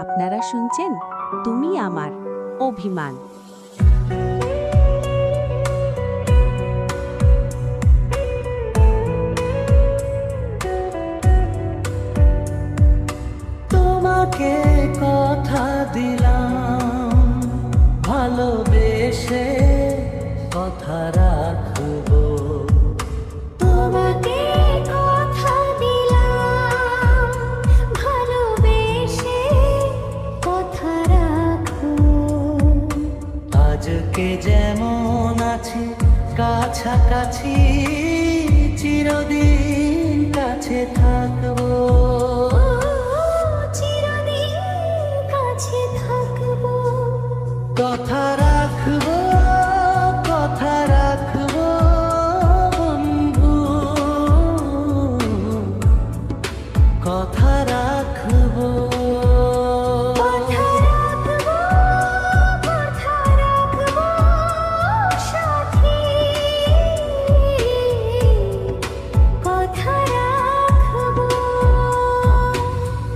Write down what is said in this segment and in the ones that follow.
আপনারা শুনছেন তুমি আমার অভিমান। তোমাকে কথা দিলাম ভালোবেসে কথা রাখবো। তোমাকে কথা দিলাম ভালোবেসে কথা রাখবো। আজকে যেমন আছি কাছাকাছি চিরদিন কাছে থাকবো। চিরদিন কাছে থাকবো। কথা রাখবো, কথা রাখবো বন্ধু, কথা রাখবো। কথা রাখবো, কথা রাখবো সাথী, কথা রাখবো।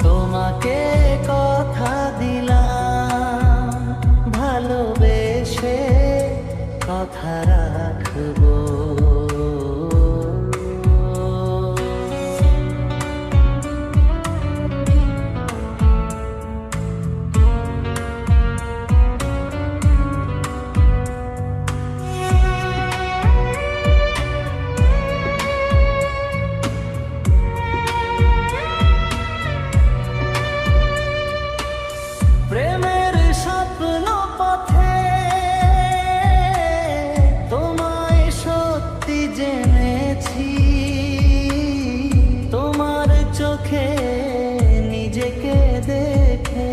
তোমাকে কথা দিলাম ভালোবেসে কথা রাখবো। প্রেমের স্বপ্ন পথে তোমায় সত্যি জেনেছি। তোমার চোখে নিজেকে দেখে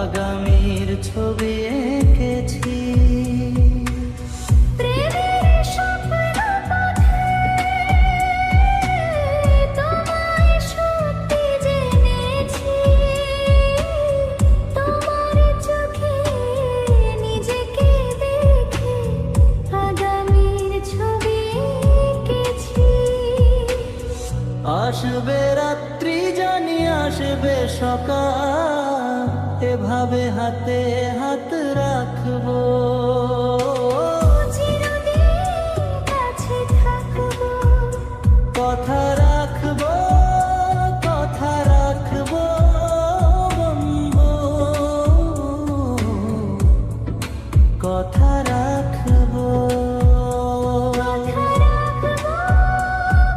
আগামীর ছবি এঁকেছি। প্রেমের স্বপ্ন পথে তোমায় সত্যি জেনেছি। তোমার চোখে নিজেকে দেখে আগামীর ছবি এঁকেছি। আসবে রাত্রি জানি আসবে সকাল, এভাবে হাতে হাত রাখবো। চিরদিন কাছে থাকবো। কথা রাখবো, কথা রাখবো বন্ধু, কথা রাখবো। কথা রাখবো,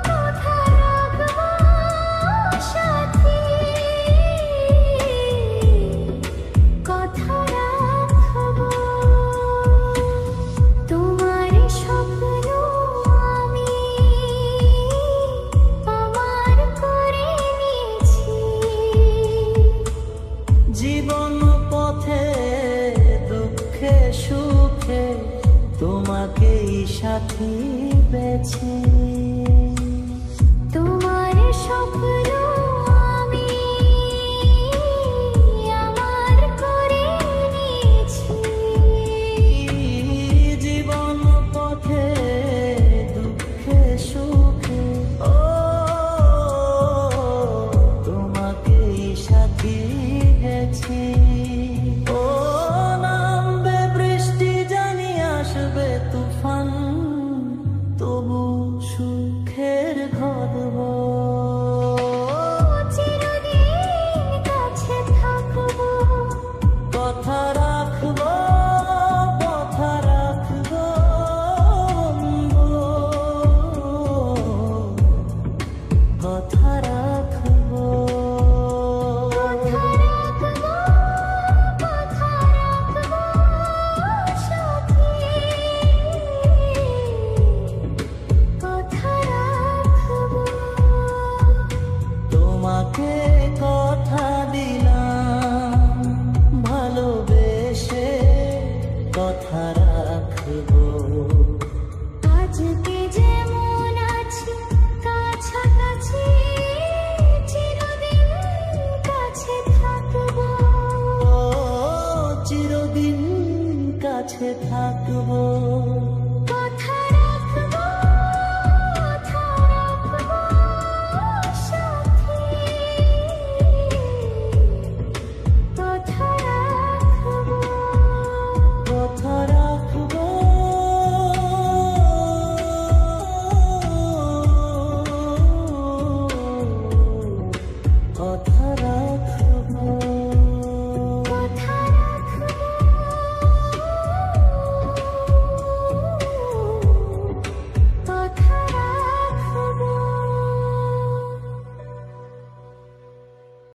কথা রাখবো সাথী, কথা রাখবো। তোমার স্বপ্ন আমি আমার করে নিয়েছি। জীবন পথে দুঃখে সুখে তোমাকেই সাথী বেছে। তোমার স্বপ্ন আমি আমার করে নিয়েছি। জীবন পথে দুঃখে সুখে ও তোমাকেই সাথী গেছি। ও নামবে বৃষ্টি জানি আসবে তুফান, তবু সুখের গর্ব। চিরদিন কাছে থাকবো। কথা রাখবো, কথা রাখবো বন্ধু, কথা রাখবো। কথা রাখবো, কথা রাখবো সাথী, কথা রাখবো। তোমাকে কথা দিলাম ভালোবেসে কথা রাখবো। আজকে যেমন আছি কাছাকাছি চিরদিন কাছে থাকবো। ও চিরদিন কাছে থাকবো।